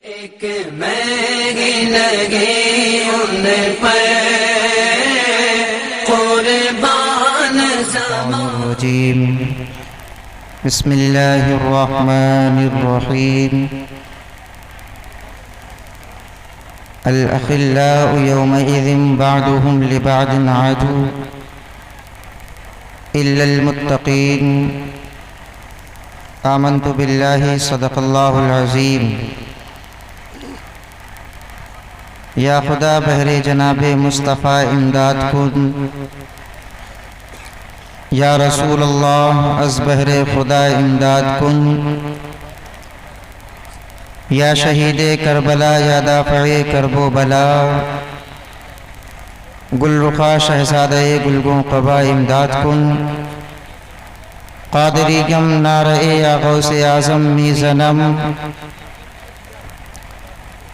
ایک مہنگی لگی ان پر قربان الرجیم بسم اللہ الرحمن الرحیم الأخلاء يومئذ بعضهم لبعض عدو إلا المتقين آمنت بالله صدق الله العظیم یا خدا بہر جناب مصطفیٰ امداد کن، یا رسول اللہ از بہر خدا امداد کن، یا شہید کربلا یا دافع کرب و بلا، گل رخا شہزادہ گلگوں قبا امداد کن، قادری گم نارئے یا غوث اعظم می زنم،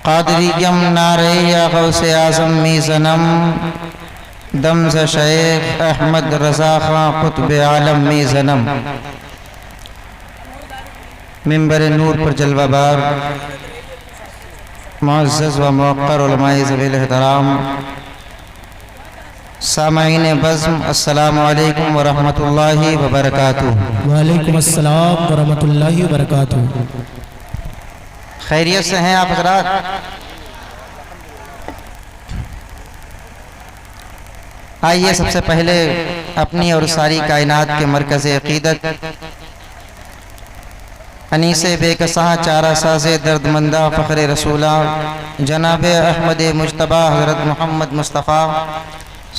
قادری گم نارے یا غوث اعظم می زنم، دم ز شیخ احمد رضا خان قطب عالم می زنم۔ منبر نور پر جلوہ بار معزز و موقر علماء ذوی الاحترام، سامعین بزم، السلام علیکم ورحمۃ اللہ وبرکاتہ۔ وعلیکم السلام ورحمۃ اللہ وبرکاتہ۔ خیریت سے ہیں آپ حضرات؟ آئیے سب سے پہلے اپنی اور ساری کائنات کے مرکز عقیدت، انیس بے کساں چارہ ساز درد مندہ فخر رسولہ جناب احمد مجتبیٰ حضرت محمد مصطفیٰ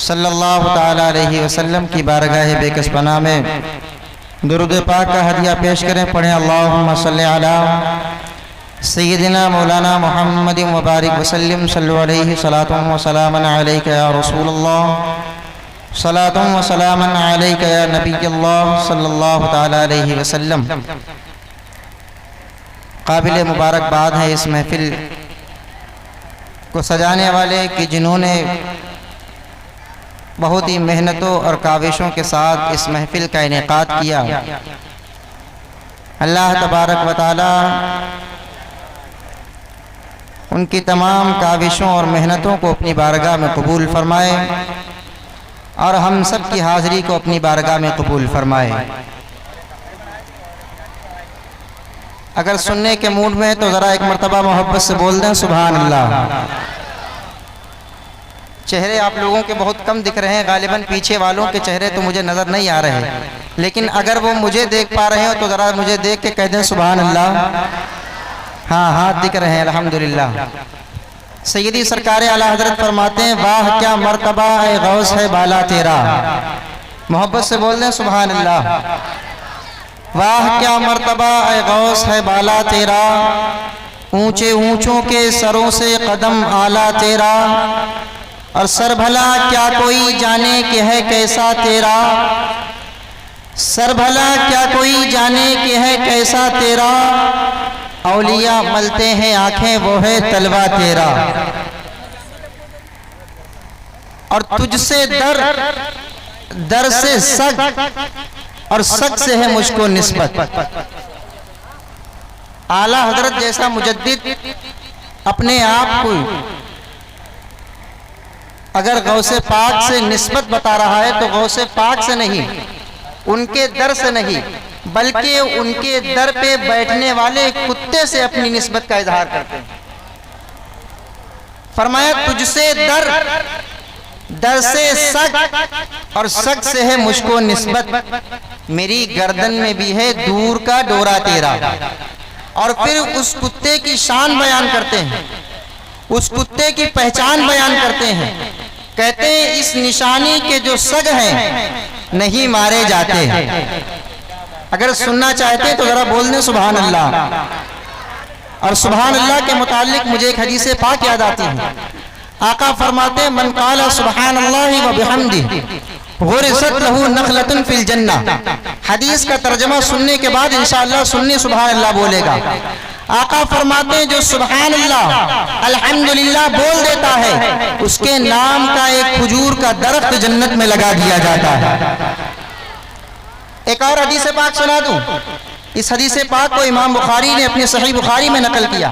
صلی اللہ تعالیٰ علیہ وسلم کی بارگاہ بے کس پناہ میں درود پاک کا ہدیہ پیش کریں۔ پڑھیں اللہم صلی علی سیدنا مولانا محمد مبارک وسلم، صلو علیہ صلاۃ و سلام علیک یا رسول اللہ، صلاۃ و سلام علیک یا نبی اللہ صلی اللہ تعالیٰ علیہ وسلم۔ قابل مبارکباد ہے اس محفل کو سجانے والے کہ جنہوں نے بہت ہی محنتوں اور کاوشوں کے ساتھ اس محفل کا انعقاد کیا۔ اللہ تبارک و تعالی ان کی تمام کاوشوں اور محنتوں کو اپنی بارگاہ میں قبول فرمائے اور ہم سب کی حاضری کو اپنی بارگاہ میں قبول فرمائے۔ اگر سننے کے موڈ میں تو ذرا ایک مرتبہ محبت سے بول دیں سبحان اللہ۔ چہرے آپ لوگوں کے بہت کم دکھ رہے ہیں، غالباً پیچھے والوں کے چہرے تو مجھے نظر نہیں آ رہے، لیکن اگر وہ مجھے دیکھ پا رہے ہو تو ذرا مجھے دیکھ کے کہہ دیں سبحان اللہ۔ ہاں ہاتھ دکھ رہے ہیں الحمدللہ۔ سیدی سرکار اعلیٰ حضرت فرماتے ہیں واہ کیا مرتبہ اے غوث ہے بالا تیرا، محبت سے بول دیں سبحان اللہ۔ واہ کیا مرتبہ اے غوث ہے بالا تیرا، اونچے اونچوں کے سروں سے قدم اعلیٰ تیرا، اور سر بھلا کیا کوئی جانے کہ ہے کیسا تیرا، سر بھلا کیا کوئی جانے کہ ہے کیسا تیرا، اولیاء ملتے ہیں آنکھیں وہ ہے تلوہ تیرا، اور تجھ سے در سے سگ اور سگ سے ہے مجھ کو نسبت۔ اعلیٰ حضرت جیسا مجدد اپنے آپ کو اگر غوث پاک سے نسبت بتا رہا ہے تو غوث پاک سے نہیں، ان کے در سے نہیں، بلکہ ان کے در پہ بیٹھنے والے کتے سے اپنی نسبت کا اظہار کرتے ہیں۔ فرمایا تجھ سے در سے سگ اور سگ سے ہے مجھ کو نسبت، میری گردن میں بھی ہے دور کا ڈورا تیرا۔ اور پھر اس کتے کی شان بیان کرتے ہیں، اس کتے کی پہچان بیان کرتے ہیں، کہتے ہیں اس نشانی کے جو سگ ہیں نہیں مارے جاتے۔ اگر سننا چاہتے تو ذرا بول دیں سبحان اللہ۔ اور سبحان اللہ کے متعلق مجھے ایک حدیث پاک یاد آتی ہے، آقا فرماتے ہیں من قال سبحان اللہ و بحمدہ غرست لہ نخلۃ فی الجنہ۔ حدیث کا ترجمہ سننے کے بعد انشاءاللہ سنی سبحان اللہ بولے گا۔ آقا فرماتے ہیں جو سبحان اللہ الحمدللہ بول دیتا ہے اس کے نام کا ایک کھجور کا درخت جنت میں لگا دیا جاتا ہے۔ ایک اور حدیث پاک سنا دوں، اس حدیث پاک کو امام بخاری نے اپنے صحیح بخاری میں نقل کیا۔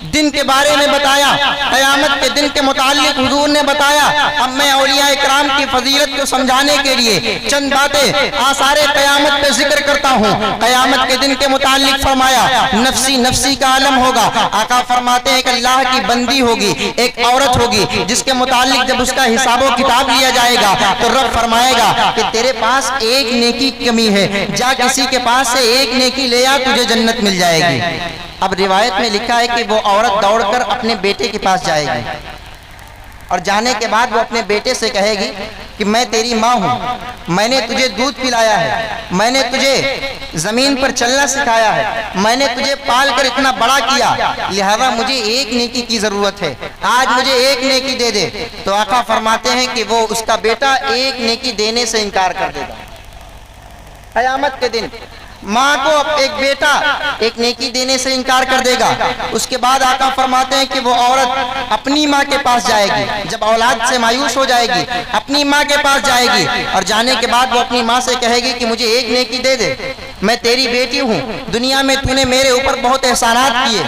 دن کے بارے میں بتایا، قیامت کے دن کے متعلق حضور نے بتایا۔ اب میں اولیاء اکرام کی فضیلت کو سمجھانے کے لیے چند باتیں آثار قیامت پہ ذکر کرتا ہوں۔ قیامت کے دن کے متعلق فرمایا نفسی نفسی کا عالم ہوگا۔ آقا فرماتے ہیں کہ اللہ کی بندی ہوگی، ایک عورت ہوگی جس کے متعلق جب اس کا حساب و کتاب لیا جائے گا تو رب فرمائے گا کہ تیرے پاس ایک نیکی کی کمی ہے، جا کسی کے پاس سے ایک نیکی لے آ، تجھے جنت مل جائے گی۔ اب روایت میں لکھا ہے کہ وہ عورت دوڑ کر اپنے بیٹے کے پاس جائے گی اور جانے کے بعد وہ اپنے بیٹے سے کہے گی کہ میں تیری ماں ہوں، میں نے تجھے دودھ پلایا ہے، میں نے تجھے زمین پر چلنا سکھایا ہے، میں نے تجھے پال کر اتنا بڑا کیا، لہذا مجھے ایک نیکی کی ضرورت ہے، آج مجھے ایک نیکی دے دے۔ تو آقا فرماتے ہیں کہ وہ اس کا بیٹا ایک نیکی دینے سے انکار کر دے گا۔ قیامت کے دن ماں کو ایک بیٹا ایک نیکی دینے سے انکار کر دے گا۔ اس کے بعد آقا فرماتے ہیں کہ وہ عورت اپنی ماں کے پاس جائے گی، جب اولاد سے مایوس ہو جائے گی اپنی ماں کے پاس جائے گی اور جانے کے بعد وہ اپنی ماں سے کہے گی کہ مجھے ایک نیکی دے دے، میں تیری بیٹی ہوں، دنیا میں تو نے میرے اوپر بہت احسانات کیے،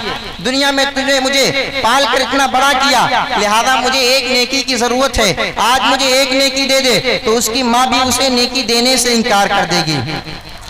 دنیا میں تو نے مجھے پال کر اتنا بڑا کیا، لہذا مجھے ایک نیکی کی ضرورت ہے، آج مجھے ایک نیکی دے دے۔ تو اس کی ماں بھی اسے نیکی دینے سے انکار کر دے گی۔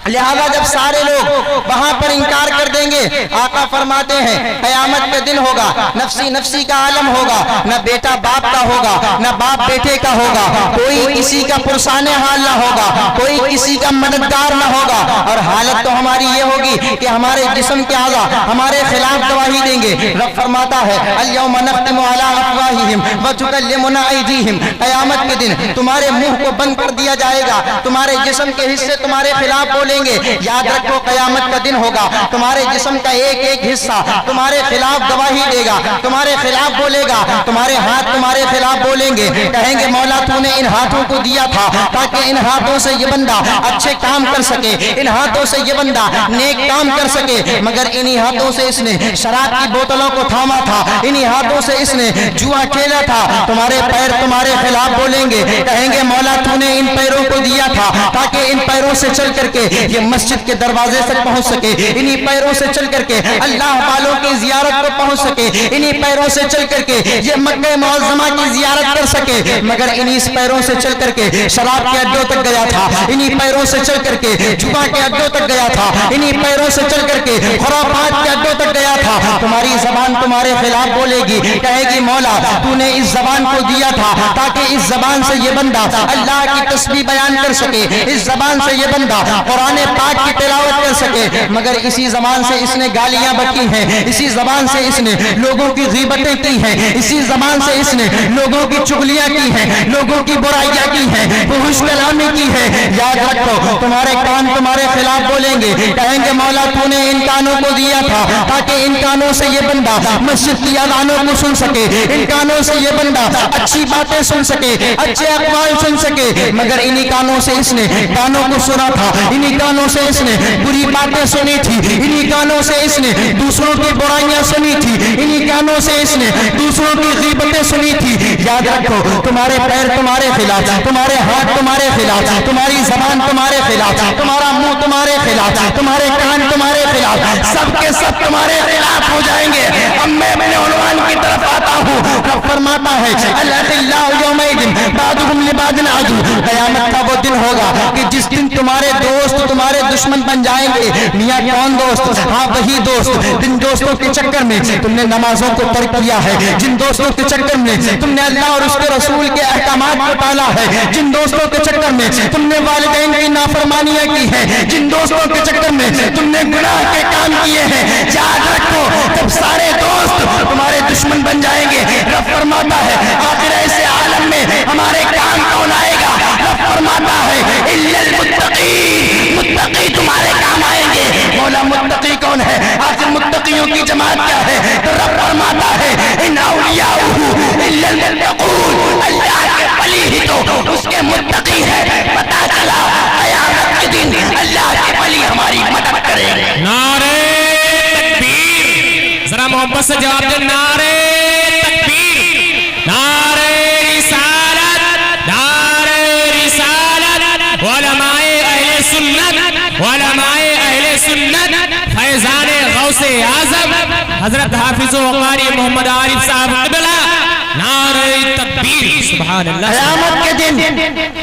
لہذا جب سارے لوگ وہاں پر انکار کر دیں گے، آقا فرماتے ہیں قیامت کے دن ہوگا نفسی نفسی کا عالم ہوگا، نہ بیٹا باپ کا ہوگا نہ باپ بیٹے کا ہوگا، کوئی کسی کا پرسان حال نہ ہوگا، کوئی کسی کا مددگار نہ ہوگا، اور حالت تو ہماری یہ ہوگی کہ ہمارے جسم کے اعضاء ہمارے خلاف گواہی دیں گے۔ رب فرماتا ہے الیوم نختم علی افواہہم وتکلمنا ایدیہم، قیامت کے دن تمہارے منہ کو بند کر دیا جائے گا، تمہارے جسم کے حصے تمہارے خلاف بولیں گے۔ یاد رکھو قیامت کا دن ہوگا، تمہارے جسم کا ایک ایک حصہ تمہارے خلاف گواہی دے گا، تمہارے خلاف بولے گا، تمہارے ہاتھ تمہارے خلاف بولیں گے، کہیں گے مولا تو نے ان ہاتھوں کو دیا تھا تاکہ ان ہاتھوں سے یہ بندہ اچھے کام کر سکے، ان ہاتھوں سے یہ بندہ نیک کام کر سکے، مگر انہی ہاتھوں سے اس نے شراب کی بوتلوں کو تھاما تھا، انہی ہاتھوں سے اس نے جوا کھیلا تھا۔ تمہارے پیر تمہارے خلاف بولیں گے، کہیں گے مولا تو نے ان پیروں کو دیا تھا تاکہ ان پیروں سے چل کر کے یہ مسجد کے دروازے تک پہنچ سکے، انہی پیروں سے چل کر کے اللہ والوں کی زیارت کو پہنچ سکے، انہی پیروں سے چل کر کے یہ مکہ معظمہ کی زیارت کر سکے، مگر انہی پیروں سے چل کر کے شراب کے اڈوں تک گیا تھا، انہی پیروں سے چل کر کے جوا کے اڈوں تک گیا تھا، انہی پیروں سے چل کر کے خرافات کے اڈوں تک گیا تھا۔ تمہاری زبان تمہارے خلاف بولے گی، کہے گی مولا تو نے اس زبان کو دیا تھا تاکہ اس زبان سے یہ بندہ اللہ کی تسبیح بیان کر سکے، اس زبان سے یہ بندہ قرآن پاک کی تلاوت کر سکے، مگر اسی زبان سے اس نے گالیاں بکی ہیں، اسی زبان سے اس نے لوگوں کی غیبتیں کی ہیں، اسی زبان سے اس نے لوگوں کی چغلیاں کی ہیں، لوگوں کی برائیاں کی ہیں، فحش کلامی کی ہے۔ یاد رکھو تمہارے کان تمہارے خلاف بولیں گے، کہیں گے مولا تو نے ان کانوں کو دیا تھا تاکہ ان کانوں سے یہ بندہ مسجد کی اذانوں کو سن سکے، ان کانوں سے یہ بندہ اچھی باتیں سن سکے، اچھے اقوال سن سکے، مگر انہی کانوں سے اس نے کانوں کو سنا تھا، انہی کانوں سے اس نے بری باتیں سنی تھی، انہی کانوں سے اس نے دوسروں کی برائیاں سنی تھی، انہی کانوں سے اس نے دوسروں کی غیبتیں سنی تھی۔ یاد رکھو تمہارے پیر تمہارے خلاف، تمہارے ہاتھ تمہارے خلاف، تمہاری زبان تمہارے خلاف، تمہارا منہ تمہارے خلاف، تمہارے کان تمہارے خلاف، سب کے سب تمہارے خلاف ہو جائیں گے۔ اب میں اپنے عنوان کی طرف آتا ہوں۔ رب فرماتا ہے الاخلاء یومئذ بعضهم لبعض عدو، قیامت کا وہ دن ہوگا کہ جس دن تمہارے دوست تمہارے دشمن بن جائیں گے۔ میاں کون دوست؟ ہاں وہی دوست جن دوستوں کے چکر میں تم نے نمازوں کو ترک کیا ہے، جن دوستوں کے چکر میں تم نے اللہ اور اس کے رسول کے احکامات کو ٹالا ہے، جن دوستوں کے چکر میں تم نے والدین کی نافرمانیاں کی ہیں، جن دوستوں کے چکر میں تم نے گناہ کے کام کیے ہیں۔ یاد رکھو جب سارے دوست تمہارے دشمن بن جائیں گے، رب فرماتا ہے آخر ایسے عالم میں ہمارے کام کون آئے گا؟ رب فرماتا ہے الا المتقین، متقی تمہارے کام آئیں گے۔ مولا متقی کون ہے؟ آخر متقیوں کی جماعت کیا ہے؟ تو رب فرماتا ہے ان اولیاءہ الا المتقون، اللہ کے ولی ہی تو اس کے متقی ہے۔ پتا چلا قیامت کے دن اللہ کے ولی ہماری مدد کریں گے۔ نعرہ تکبیر، ذرا محبت سے جواب دیں، نعرہ تکبیر، نعرہ رسالت، نعرہ رسالت، علماء اہل سنت، علماء اہل سنت، فیضان غوث اعظم حضرت حافظ و قاری محمد عارف صاحب قبلہ نعرہ تکبیر سبحان اللہ قیامت کے دن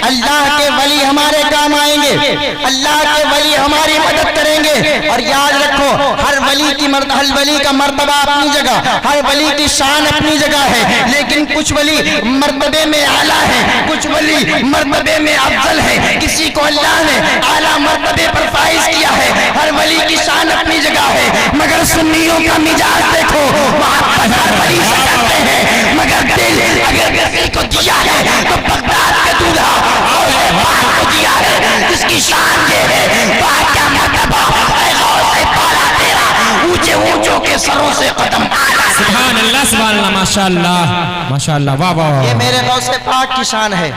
اللہ کے ولی ہمارے کام آئیں گے, اللہ کے ولی ہماری مدد کریں گے. اور یاد رکھو ہر ولی کا مرتبہ اپنی جگہ, ہر ولی کی شان اپنی جگہ ہے, لیکن کچھ ولی مرتبے میں اعلیٰ ہے, کچھ ولی مرتبے میں افضل ہے. کسی کو اللہ نے اعلیٰ مرتبے پر فائز کیا ہے, ہر ولی کی شان اپنی جگہ ہے. مگر سنیوں کا مزاج دیکھو, وہاں ہر ولی سے کرتے ہیں, مگر دل اگر کسی کو دیا ہے تو بغداد کا دولہا اور پاک کو دیا ہے, جس کی شان یہ ہے پاک کا مرتبہ اے غوث پالا تیرا اونچے اونچوں کے سروں سے قدم آلہ. سبحان اللہ سبحان اللہ ماشاءاللہ ماشاءاللہ واہ واہ. یہ میرے غوث پاک کی شان ہے,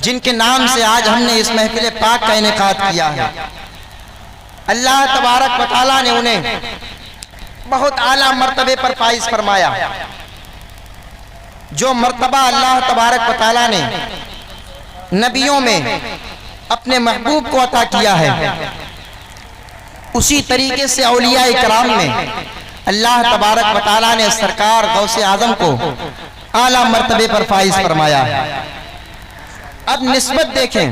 جن کے نام سے آج ہم نے اس محفل پاک کا انعقاد کیا ہے. اللہ تبارک و تعالیٰ نے انہیں بہت اعلیٰ مرتبے پر فائز فرمایا. جو مرتبہ اللہ تبارک و تعالیٰ نے نبیوں میں اپنے محبوب کو عطا کیا ہے, اسی طریقے سے اولیاء کرام میں اللہ تبارک و تعالیٰ نے سرکار غوث اعظم کو اعلیٰ مرتبے پر فائز فرمایا. اب نسبت دیکھیں,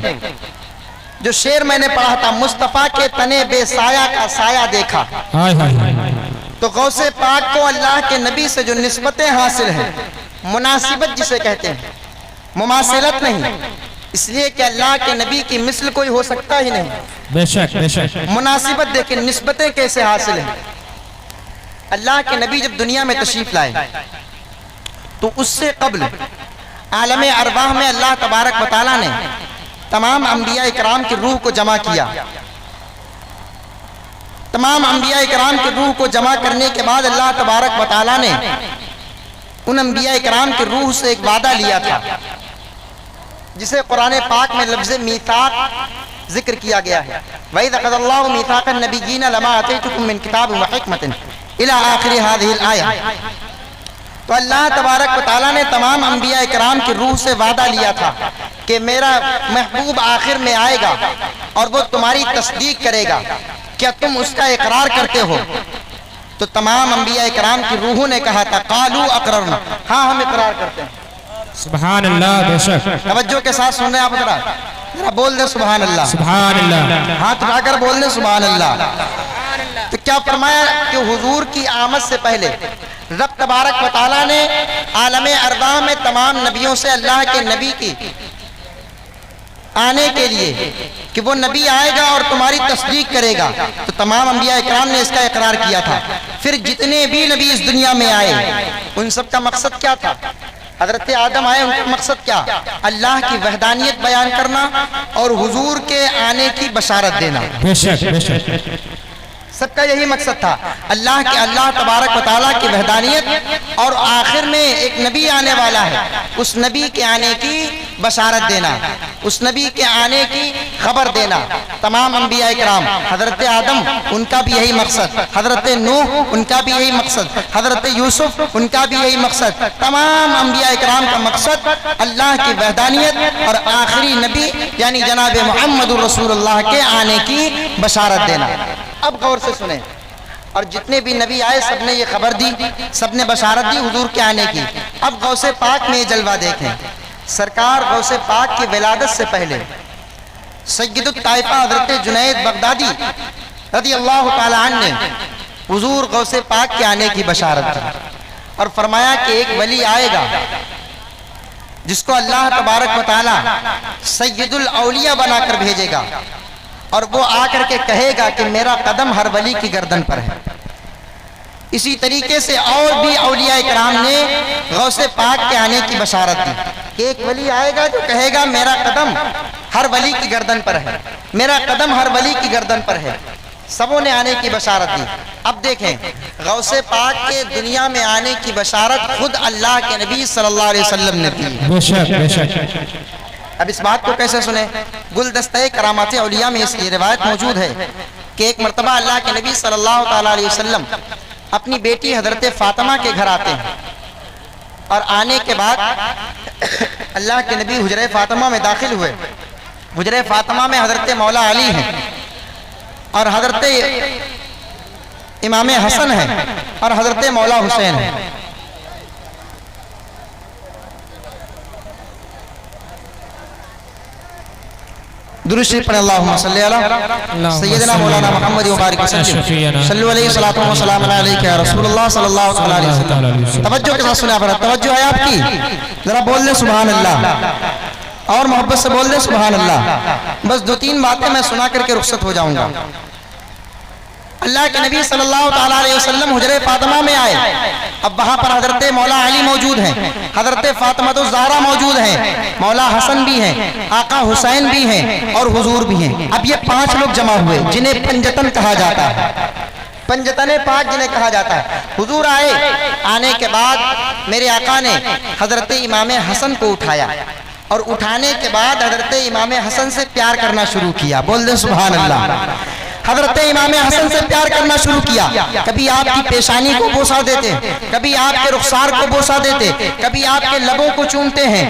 جو شعر میں نے پڑھا تھا, مصطفیٰ کے تنے بے سایہ کا سایہ دیکھا, تو غوث پاک کو اللہ کے نبی سے جو نسبتیں حاصل ہیں, مناسبت جسے کہتے ہیں, مماثلت نہیں, اس لیے کہ اللہ کے نبی کی مثل کوئی ہو سکتا ہی نہیں. بے شک بے شک. مناسبت دیکھیں, نسبتیں کیسے حاصل ہیں. اللہ کے نبی جب دنیا میں تشریف لائے تو اس سے قبل عالم ارواح میں اللہ تبارک و تعالیٰ نے تمام انبیاء اکرام کی روح کو جمع کیا. تمام انبیاء اکرام کی روح کو جمع کرنے کے بعد اللہ تبارک و تعالیٰ نے ان انبیاء اکرام کی روح سے ایک وعدہ لیا تھا, جسے قرآن پاک میں لفظ میثاق ذکر کیا گیا ہے. وَإِذْ أَخَذَ اللَّهُ مِيثَاقَ النَّبِيِّينَ لَمَا آتَيْتُكُم مِّن كِتَابٍ وَحِكْمَةٍ إِلَى آخِرِ هَذِهِ الْآيَةِ. تو اللہ تبارک و تعالیٰ نے تمام انبیاء اکرام کی روح سے وعدہ لیا تھا کہ میرا محبوب آخر میں آئے گا اور وہ تمہاری تصدیق کرے گا, کیا تم اس کا اقرار کرتے ہو؟ تو تمام انبیاء اکرام کی روحوں نے کہا تھا قالوا اقررنا, ہاں ہم اقرار کرتے ہیں. سبحان اللہ بے شک. توجہ کے ساتھ سن رہے ہیں آپ, ذرا بول دیں سبحان اللہ. سبحان اللہ. ہاتھ اٹھا کر بول دیں سبحان اللہ. تو کیا فرمایا کہ حضور کی آمد سے پہلے رب تبارک و تعالیٰ نے عالم ارواح میں تمام نبیوں سے اللہ کے نبی کی آنے کے لیے کہ وہ نبی آئے گا اور تمہاری تصدیق کرے گا, تو تمام انبیاء اکرام نے اس کا اقرار کیا تھا. پھر جتنے بھی نبی اس دنیا میں آئے ان سب کا مقصد کیا تھا؟ حضرت آدم آئے, ان کا مقصد کیا؟ اللہ کی وحدانیت بیان کرنا اور حضور کے آنے کی بشارت دینا. بے شک بے شک. سب کا یہی مقصد تھا, اللہ تبارک و تعالیٰ کی وحدانیت اور آخر میں ایک نبی آنے والا ہے, اس نبی کے آنے کی بشارت دینا, اس نبی کے آنے کی خبر دینا. تمام انبیاء اکرام, حضرت آدم ان کا بھی یہی مقصد, حضرت نوح ان کا بھی یہی مقصد, حضرت یوسف ان کا بھی یہی مقصد. تمام انبیاء اکرام کا مقصد اللہ کی وحدانیت اور آخری نبی یعنی جناب محمد رسول اللہ کے آنے کی بشارت دینا. اب غور سے سنیں, اور جتنے بھی نبی آئے سب نے یہ خبر دی, سب نے بشارت دی حضور کے آنے کی. اب غوث پاک میں یہ جلوہ دیکھیں. سرکار غوث پاک کی ولادت سے پہلے سید الطائفہ حضرت جنید بغدادی رضی اللہ تعالی عنہ نے حضور غوث پاک کے آنے کی بشارت دی اور فرمایا کہ ایک ولی آئے گا جس کو اللہ تبارک و تعالی سید الاولیاء بنا کر بھیجے گا, اور وہ آ کر کے کہے گا کہ میرا قدم ہر ولی کی گردن پر ہے. اسی طریقے سے اور بھی اولیاء کرام نے غوث پاک کے آنے کی بشارت دی کہ ایک ولی آئے گا جو کہے گا میرا قدم ہر ولی کی گردن پر ہے, میرا قدم ہر ولی کی گردن پر ہے. سبوں نے آنے کی بشارت دی. اب دیکھیں, غوث پاک کے دنیا میں آنے کی بشارت خود اللہ کے نبی صلی اللہ علیہ وسلم نے دی. بے شک بے شک. اب اس بات کو کیسے سنیں؟ گلدستہ کرامات اولیاء میں اس کی روایت موجود ہے کہ ایک مرتبہ اللہ کے نبی صلی اللہ تعالی علیہ وسلم اپنی بیٹی حضرت فاطمہ کے گھر آتے ہیں, اور آنے کے بعد اللہ کے نبی حجرہ فاطمہ میں داخل ہوئے. حجرہ فاطمہ میں حضرت مولا علی ہیں اور حضرت امام حسن ہیں اور حضرت مولا حسین ہیں۔ درود شریف پڑھیں، اللہم صلی علی سیدنا مولانا محمد مبارک وسلم، صلو علیہ الصلوۃ والسلام علیک یا رسول اللہ صلی اللہ علیہ وسلم۔ توجہ کے ساتھ سنیں، آپ توجہ ہے آپ کی، ذرا بول دیں سبحان اللہ، اور محبت سے بول دیں سبحان اللہ۔ بس 2-3 باتیں میں سنا کر کے رخصت ہو جاؤں گا۔ اللہ کے نبی صلی اللہ علیہ وسلم حجرہ فاطمہ میں آئے، اب وہاں پر حضرت مولا علی موجود ہیں، حضرت فاطمہ الزہرا موجود ہیں، مولا حسن بھی ہیں، آقا حسین بھی ہیں، اور حضور بھی ہیں۔ اب یہ 5 لوگ جمع ہوئے جنہیں پنجتن کہا جاتا ہے، پنجتن 5 جنہیں کہا جاتا ہے۔ حضور آئے، آنے کے بعد میرے آقا نے حضرت امام حسن کو اٹھایا، اور اٹھانے کے بعد حضرت امام حسن سے پیار کرنا شروع کیا۔ بول دیں سبحان اللہ۔ حضرت امام حسن سے پیار کرنا شروع کیا، کبھی آپ کی پیشانی کو بوسہ دیتے، کبھی آپ کے رخسار کو بوسہ دیتے، کبھی آپ کے لبوں کو چومتے ہیں۔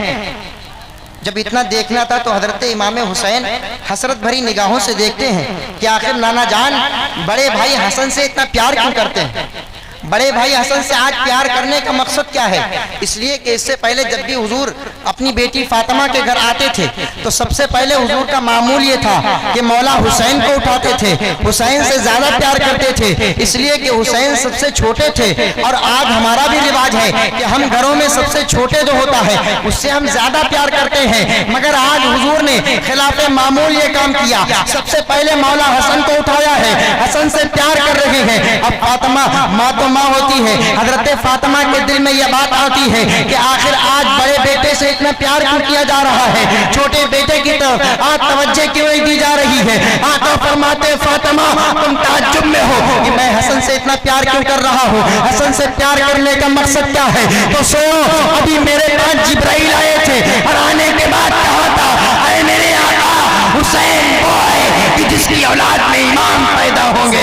جب اتنا دیکھنا تھا تو حضرت امام حسین حسرت بھری نگاہوں سے دیکھتے ہیں کہ آخر نانا جان بڑے بھائی حسن سے اتنا پیار کیوں کرتے ہیں؟ بڑے بھائی حسن سے آج پیار کرنے کا مقصد کیا ہے؟ اس لیے کہ اس سے پہلے جب بھی حضور اپنی بیٹی فاطمہ کے گھر آتے تھے تو سب سے پہلے حضور کا معمول یہ تھا کہ مولا حسین کو اٹھاتے تھے، حسین سے زیادہ پیار کرتے تھے، اس لیے کہ حسین سب سے چھوٹے تھے۔ اور آج ہمارا بھی رواج ہے کہ ہم گھروں میں سب سے چھوٹے جو ہوتا ہے اس سے ہم زیادہ پیار کرتے ہیں، مگر آج حضور نے خلاف معمول یہ کام کیا، سب سے پہلے مولا حسن کو اٹھایا ہے، حسن سے پیار کر رہے ہیں۔ اب فاطمہ ماں تو ماں ہوتی ہے، حضرت فاطمہ کے دل میں یہ بات آتی ہے کہ آخر آج بڑے بیٹے سے اتنا پیار کیوں کیا جا رہا ہے، چھوٹے بیٹے کی طرف آج توجہ کیوں نہیں دی جا رہی ہے؟ آقا فرماتے فاطمہ تم تعجب میں ہو کہ میں حسن سے اتنا پیار کیوں کر رہا ہوں، حسن سے پیار کرنے کا مقصد کیا ہے؟ تو سنو، ابھی میرے پاس جبرائیل آئے تھے اور آنے کے بعد کہا تھا اے میرے آقا حسین وہ ہے کہ جس کی اولاد میں امام پیدا ہوں گے۔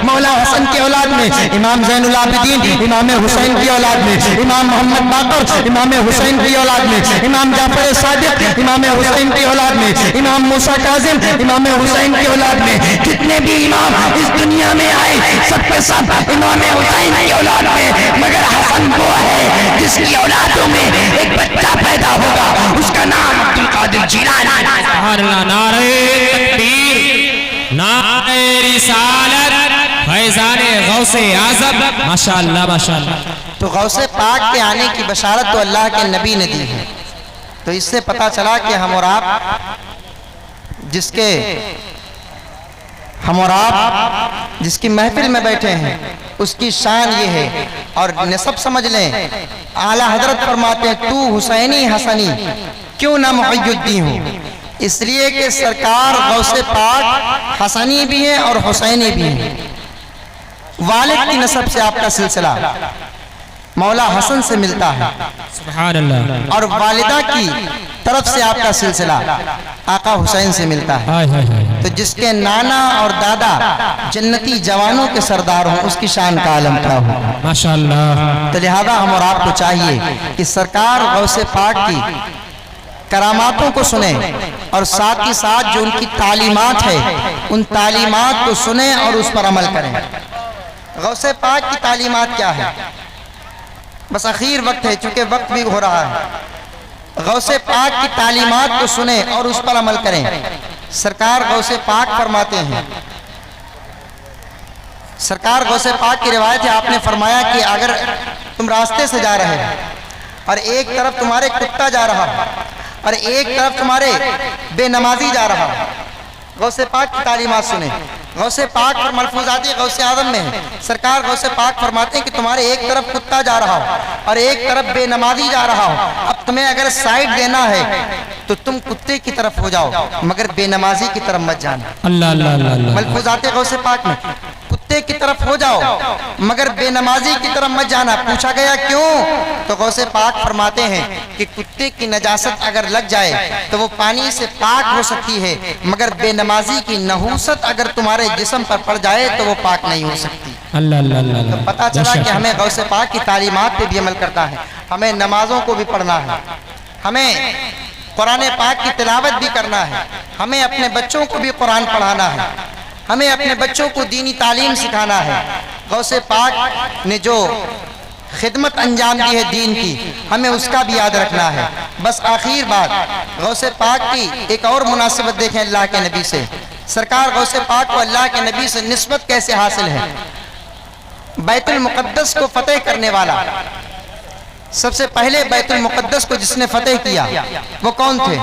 مولا حسن کی اولاد میں امام زین العابدین، امام حسین کی اولاد میں امام محمد باقر، امام حسین کی اولاد میں امام جعفر صادق، امام حسین کی اولاد میں امام موسیٰ کاظم، امام حسین کی اولاد میں جتنے بھی امام اس دنیا میں آئے سب کے سب امام حسین کی اولاد میں، مگر حسن وہ ہے جس کی اولادوں میں ایک بچہ پیدا ہوگا، اس کا نام عبدالقادر جیلانی۔ سبحان اللہ، نعرہ تکبیر، نعرہ رسالت، فیضان غوث اعظم، ماشاءاللہ ماشاءاللہ۔ تو غوث پاک کے آنے کی بشارت تو اللہ کے نبی نے دی ہے، تو اس سے پتا چلا کہ ہم اور آپ جس کی محفل میں بیٹھے ہیں اس کی شان یہ ہے، اور نسب سمجھ لیں، اعلیٰ حضرت فرماتے ہیں تو حسینی حسنی کیوں نہ محی الدین ہو، اس لیے کہ سرکار غوث پاک حسنی بھی ہیں اور حسینی بھی ہیں۔ والد کی نسب سے آپ کا سلسلہ مولا حسن سے ملتا ہے، سبحان اللہ، اور والدہ کی طرف سے آپ کا سلسلہ آقا حسین سے ملتا ہے۔ تو جس کے نانا اور دادا جنتی جوانوں کے سردار ہوں اس کی شان کا عالم کیا ہو، ماشاءاللہ۔ تو لہذا ہم اور آپ کو چاہیے کہ سرکار غوث پاک کی کراماتوں کو سنیں، اور ساتھ ہی ساتھ جو ان کی تعلیمات ہے ان تعلیمات کو سنیں اور اس پر عمل کریں۔ غوث پاک کی تعلیمات کیا ہے؟ بس اخیر وقت ہے چونکہ وقت بھی ہو رہا ہے۔ غوث پاک کی تعلیمات کو سنیں اور اس پر عمل کریں۔ سرکار غوث پاک فرماتے ہیں، سرکار غوث پاک کی روایت ہے، آپ نے فرمایا کہ اگر تم راستے سے جا رہے ہو اور ایک طرف تمہارے کتا جا رہا ہو اور ایک طرف تمہارے بے نمازی جا رہا ہو، غوث پاک کی تعلیمات سنیں۔ غوث پاک پر ملفوظات غوث اعظم میں ہے، سرکار غوث پاک فرماتے ہیں کہ تمہارے ایک طرف کتا جا رہا ہو اور ایک طرف بے نمازی جا رہا ہو، اب تمہیں اگر سائیڈ دینا ہے تو تم کتے کی طرف ہو جاؤ مگر بے نمازی کی طرف مت جانا۔ اللہ اللہ اللہ، ملفوظات غوث پاک میں کتے کی طرف ہو جاؤ مگر بے نمازی کی طرف مت جانا۔ پوچھا گیا کیوں؟ تو غوث پاک فرماتے ہیں کہ کتے کی نجاست اگر لگ جائے تو وہ پانی سے پاک ہو سکتی ہے، مگر بے نمازی کی نحوست اگر تمہارے جسم پر پڑ جائے تو وہ پاک نہیں ہو سکتی۔ اللہ اللہ اللہ، تو پتا چلا کہ ہمیں غوث پاک کی تعلیمات پہ بھی عمل کرتا ہے، ہمیں نمازوں کو بھی پڑھنا ہے، ہمیں قرآن پاک کی تلاوت بھی کرنا ہے، ہمیں اپنے بچوں کو بھی قرآن پڑھانا ہے، ہمیں اپنے بچوں کو دینی تعلیم سکھانا ہے۔ غوث پاک نے جو خدمت انجام دی ہے دین کی، ہمیں اس کا بھی یاد رکھنا ہے۔ بس آخر بات، غوث پاک کی ایک اور مناسبت دیکھیں اللہ کے نبی سے۔ سرکار غوث پاک کو اللہ کے نبی سے نسبت کیسے حاصل ہے؟ بیت المقدس کو فتح کرنے والا، سب سے پہلے بیت المقدس کو جس نے فتح کیا وہ کون تھے؟